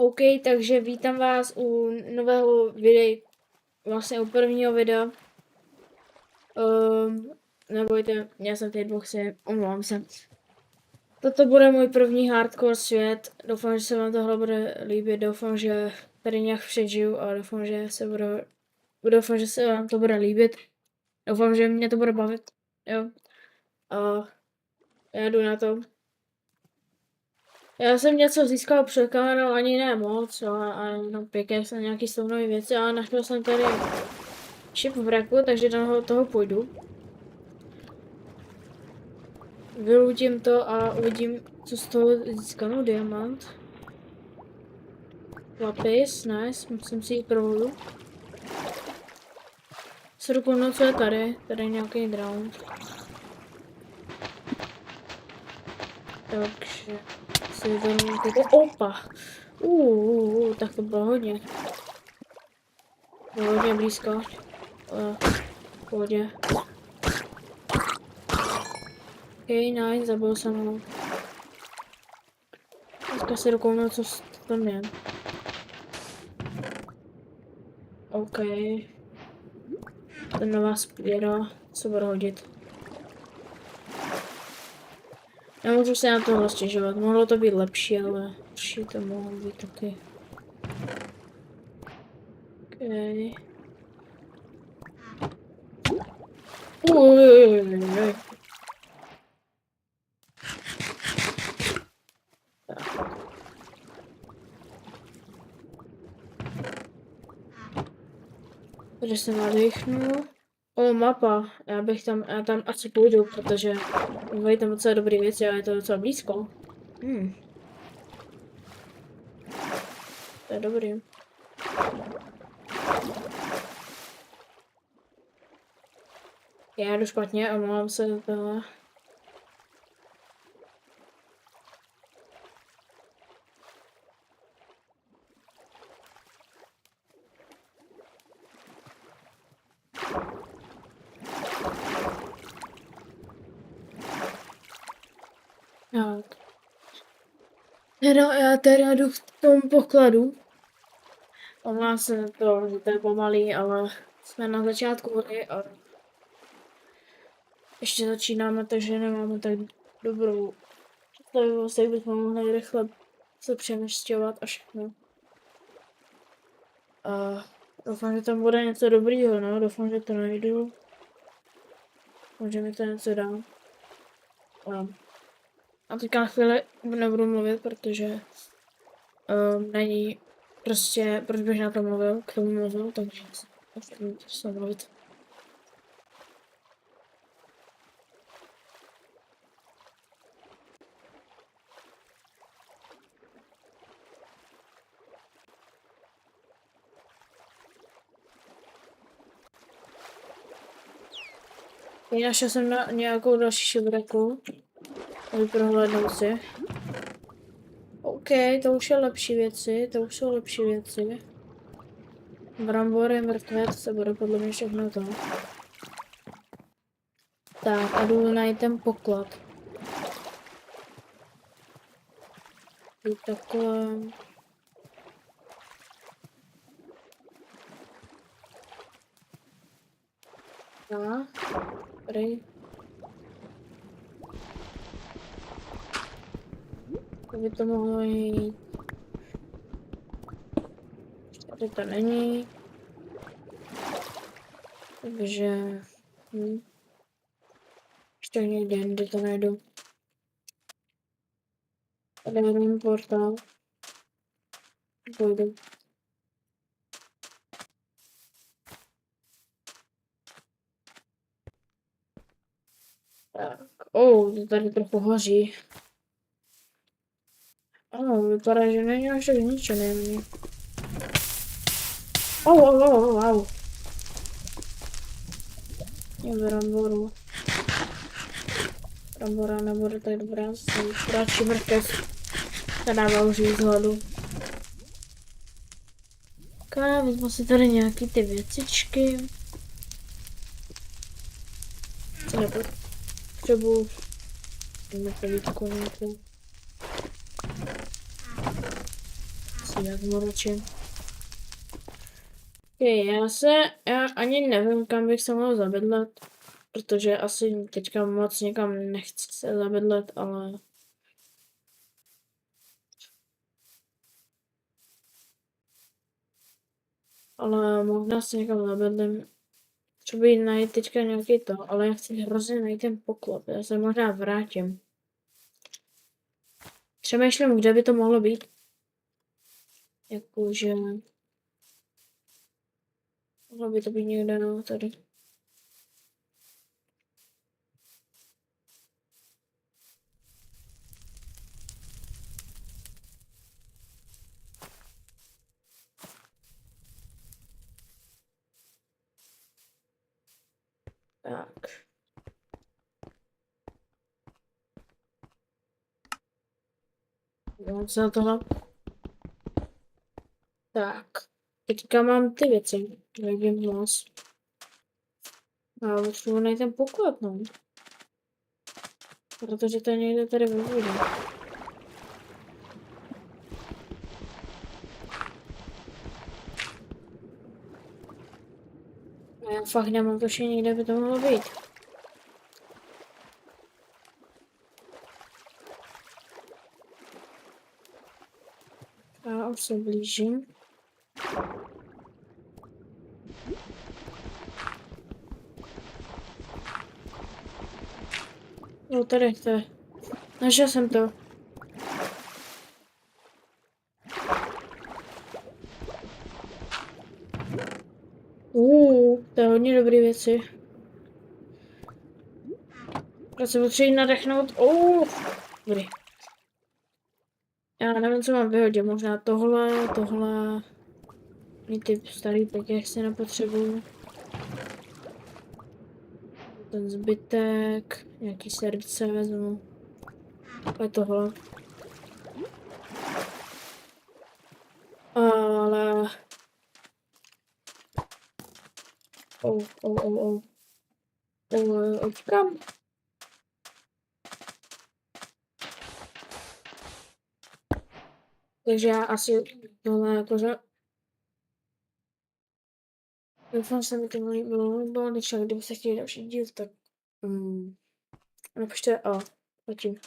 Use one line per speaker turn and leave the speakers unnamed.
OK, takže vítám vás u nového videa, vlastně u prvního videa. Nebojte, já jsem tady boxy, omlouvám se. Toto bude můj první hardcore svět, doufám, že se vám tohle bude líbit, doufám, že tady nějak přežiju a doufám, že se vám to bude líbit. Doufám, že mě to bude bavit, jo. A já jdu na to. Já jsem něco získal před kamerou, ani ne moc, a no, pěkně jsem nějaký stounový věci, ale našel jsem tady čip v raku, takže do toho půjdu. Vylutím to a uvidím, co z toho získanu. Diamant. Lapis, nice, musím si jít pro vodu. Se dokouknu, co je tady. Tady je nějaký drown. Takže si to opa. Tak to bylo hodně. Bylo hodně blízko. Pohodě. OK, nice, zabil jsem ho. Teďka si dokouknu, co tam je. OK. Ten nová spěra se bude hodit. Nemůžu se na to stěžovat, mohlo to být lepší, ale určitě to mohlo být taky. OK. Takže se nadechnu. Mapa. Já tam asi půjdu, protože mají tam docela dobré věci a je to docela blízko. To je dobrý. Já jdu špatně a omlouvám se do toho. Tak. Já teda jdu k tomu pokladu. Omlouvám se to, že to je pomalý, ale jsme na začátku hry a ještě začínáme, takže nemáme tak dobrou představivost, jak bychom mohli rychle se přemysťovat a všechno. A doufám, že tam bude něco dobrýho, no, doufám, že to najdu. Může mi to něco dát. A teďka na chvíli nebudu mluvit, protože není prostě, proč bych na to mluvil, k tomu mluvil, takže jsem mluvit. Našel jsem na nějakou další šebraku. Prohlédnout si. OK, to už je lepší věci, to už jsou lepší věci. Brambory, mrtvec, se bude podle mě všechno to. Tak a jdu najít ten poklad. Jdu takhle. Tady. By to mohlo jít. Tady to není. Takže... Ještě někde jinde to najdu. Tady je portál. Půjdu. Tak. To tady trochu hoří. Vypadá, že není až tak zničený. Je bramboru. Brambora nebude tak dobrá, jsem radši mrkev. Ta dává už z hladu. Vezmu si tady nějaký ty věcičky. Co nepotřebuji. Jdeme to nějakou. Já zmoročím. Já ani nevím, kam bych se mohl zabydlet, protože asi teďka moc někam nechci se zabydlet, ale možná se někam zabydlím. Třeba jít najít teďka nějaký to, ale já chci hrozně najít ten poklad, já se možná vrátím. Přemýšlím, kde by to mohlo být. Jakože... Mohlo by to být někde, no, tady. Tak. Dívám se na tohle. Tak. Teďka mám ty věci. Nevím moc. A potřebuji najít ten poklad, no. Protože to je někde tady ve vodě. A já fakt nemám tušení, někde by to mohlo být. A už se blížím. No tady, to je. Našel jsem to. To je hodně dobrý věci. Já se potřebuji nadechnout. Dobrý. Já nevím, co mám vyhodit. Možná tohle. Mít ty starý pěkně nepotřebuju. Ten zbytek. Nějaký srdce vezmu. A tohle. Ale... Kam? Takže já asi tohle jakože... Doufám, že se mi to líbilo, když se chtěli další díl, tak... napište a zatím.